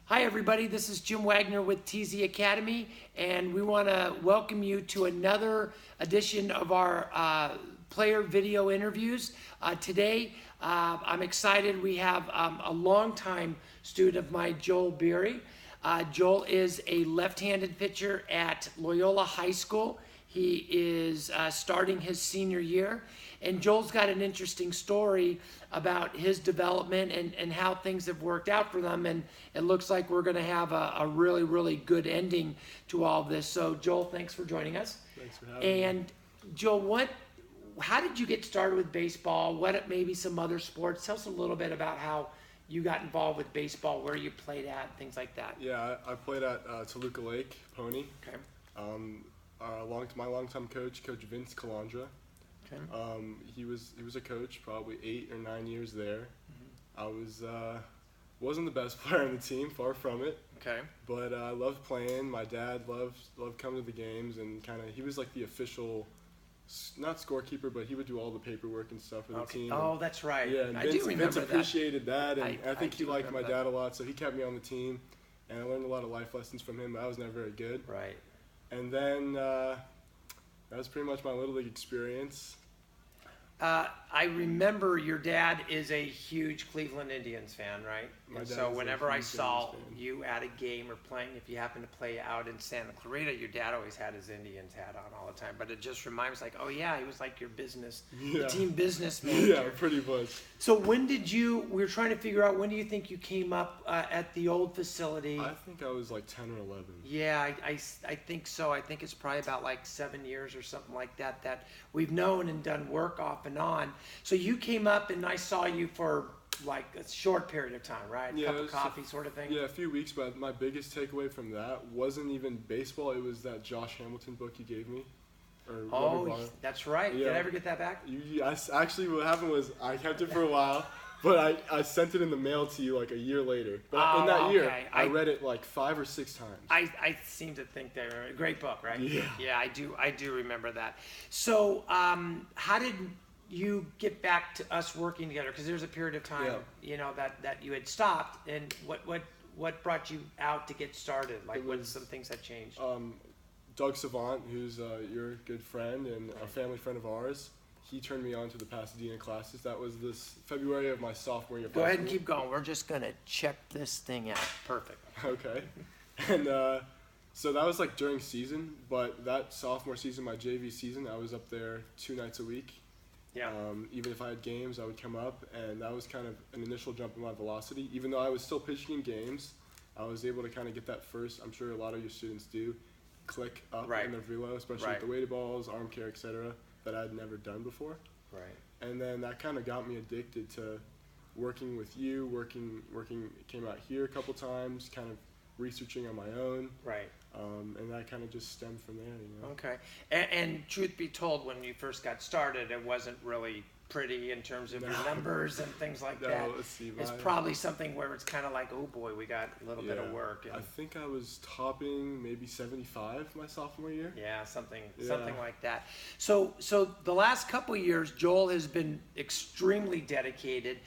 Hi everybody, this is Jim Wagner with TZAcademy, and we want to welcome you to another edition of our player video interviews. Today, I'm excited. We have a longtime student of mine, Joel Biery. Joel is a left-handed pitcher at Loyola High School. He is starting his senior year, and Joel's got an interesting story about his development and how things have worked out for them, and it looks like we're going to have a really, really good ending to all of this. So, Joel, thanks for joining us. Thanks for having me. And, Joel, how did you get started with baseball? What maybe some other sports? Tell us a little bit about how you got involved with baseball, where you played at, things like that. Yeah, I played at Toluca Lake, Pony. Okay. My longtime coach, Coach Vince Calandra. Okay. He was a coach, probably 8 or 9 years there. Mm-hmm. I wasn't the best player on the team, far from it. Okay. But I loved playing. My dad loved coming to the games, and he was like the official, not scorekeeper, but he would do all the paperwork and stuff for the team. Oh, that's right. Yeah, and I do remember Vince appreciated that, and I think he liked my that. dad a lot, so he kept me on the team, and I learned a lot of life lessons from him. But I was never very good. Right. And then that was pretty much my Little League experience. I remember your dad is a huge Cleveland Indians fan, right? My And dad so is a whenever I huge saw Indians fan. you at a game or playing, if you happen to play out in Santa Clarita, your dad always had his Indians hat on all the time. But it just reminds me, like, oh yeah, he was like your business, the team business manager. Yeah, pretty much. So when did we were trying to figure out, when do you think you came up at the old facility? I think I was like 10 or 11. Yeah, I think so. I think it's probably about like 7 years or something like that that we've known and done work off and on. So you came up and I saw you for like a short period of time, right? Yeah, Cup of coffee sort of thing? Yeah, a few weeks, but my biggest takeaway from that wasn't even baseball. It was that Josh Hamilton book you gave me. Oh, that's right. Yeah. Did I ever get that back? Actually, what happened was I kept it for a while, but I sent it in the mail to you like a year later. But in that year, I read it like 5 or 6 times. I seem to think they're a great book, right? Yeah. Yeah, I do remember that. So how did you get back to us working together? Because there's a period of time, that you had stopped, and what brought you out to get started? Like, what some things that changed? Doug Savant, who's your good friend and a family friend of ours, he turned me on to the Pasadena classes. That was this February of my sophomore year. Go ahead and keep going. We're just gonna check this thing out. Perfect. Okay. And so that was like during season, but that sophomore season, my JV season, I was up there 2 nights a week. Yeah. Even if I had games, I would come up, and that was kind of an initial jump in my velocity. Even though I was still pitching in games, I was able to kind of get that first, I'm sure a lot of your students do, click up in their velo, especially with the weighted balls, arm care, etc., that I'd never done before. Right. And then that kind of got me addicted to working with you, came out here a couple times, kind of researching on my own. Right. And that kind of just stemmed from there, Okay. And truth be told, when you first got started, it wasn't really pretty in terms of your numbers and things like that. Let's see, it's probably something where it's kind of like, oh boy, we got a little bit of work. And I think I was topping maybe 75 my sophomore year. Yeah, something like that. So the last couple of years, Joel has been extremely dedicated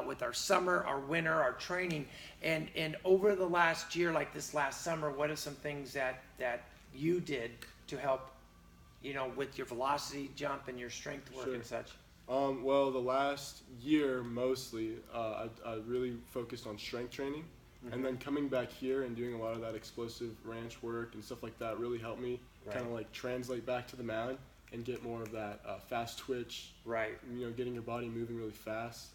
with our summer, our winter, our training, and over the last year, like this last summer, what are some things that you did to help, with your velocity jump and your strength work and such? Well, the last year mostly, I really focused on strength training, and then coming back here and doing a lot of that explosive ranch work and stuff like that really helped me kind of like translate back to the mound and get more of that fast twitch. Right. Getting your body moving really fast.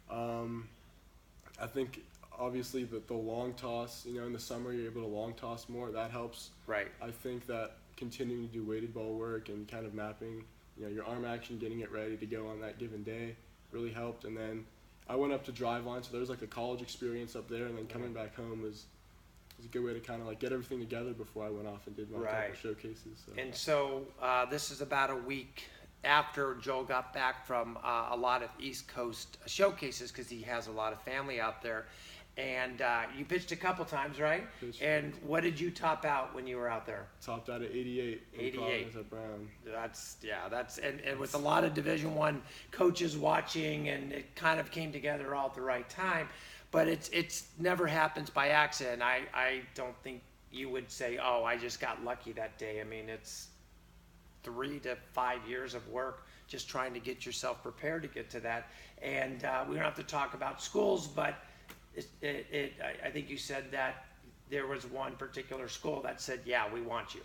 I think obviously the long toss, in the summer you're able to long toss more. That helps. Right. I think that continuing to do weighted ball work and kind of mapping your arm action, getting it ready to go on that given day really helped. And then I went up to drive on, so there was like a college experience up there, and then coming back home was a good way to kind of like get everything together before I went off and did my couple showcases. So. And so this is about a week after Joel got back from a lot of East Coast showcases, because he has a lot of family out there. And you pitched a couple times, right? And what did you top out when you were out there? Topped out at 88. 88 at Brown. That's and with a lot of Division I coaches watching, and it kind of came together all at the right time. but it's never happens by accident. I don't think you would say, oh, I just got lucky that day. I mean, it's 3 to 5 years of work just trying to get yourself prepared to get to that. And we don't have to talk about schools, but I think you said that there was one particular school that said, yeah, we want you.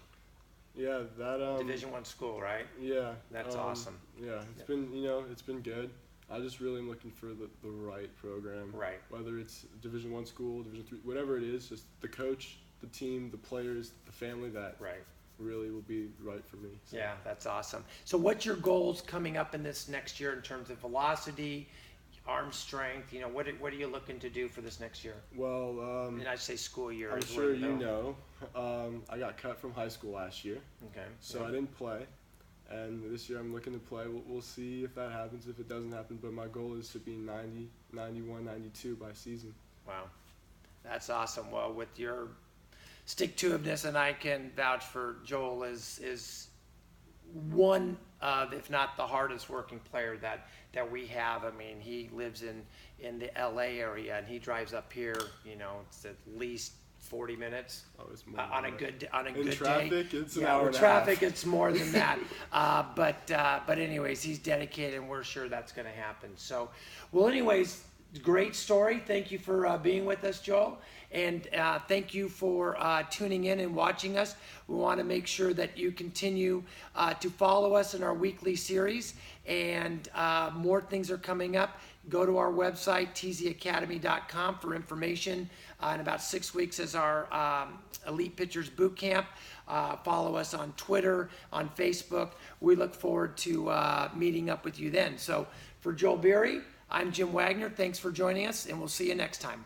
Yeah, that Division I school, right? Yeah, That's awesome. Yeah, been it's been good. I just really am looking for the right program. Right. Whether it's Division I school, Division III, whatever it is, just the coach, the team, the players, the family that Right. really will be right for me. So. Yeah, that's awesome. So what's your goals coming up in this next year in terms of velocity, arm strength? You know, what are you looking to do for this next year? Well, And I say school year. I'm as sure well, you though. know, I got cut from high school last year, Okay. so I didn't play. And this year I'm looking to play. We'll see if that happens, if it doesn't happen. But my goal is to be 90, 91, 92 by season. Wow, that's awesome. Well, with your stick-to-itiveness, and I can vouch for Joel, is one of, if not the hardest working player that we have. I mean, he lives in the LA area, and he drives up here. You know, it's at least 40 minutes Oh, it's more on a than good in traffic, day. it's an Yeah, hour with and a traffic, half. it's more than that. But anyways, he's dedicated, and we're sure that's going to happen. So, well, anyways, great story. Thank you for being with us, Joel. And thank you for tuning in and watching us. We want to make sure that you continue to follow us in our weekly series, and more things are coming up. Go to our website, TZAcademy.com, for information. In about 6 weeks is our Elite Pitchers Boot Camp. Follow us on Twitter, on Facebook. We look forward to meeting up with you then. So for Joel Biery, I'm Jim Wagner. Thanks for joining us, and we'll see you next time.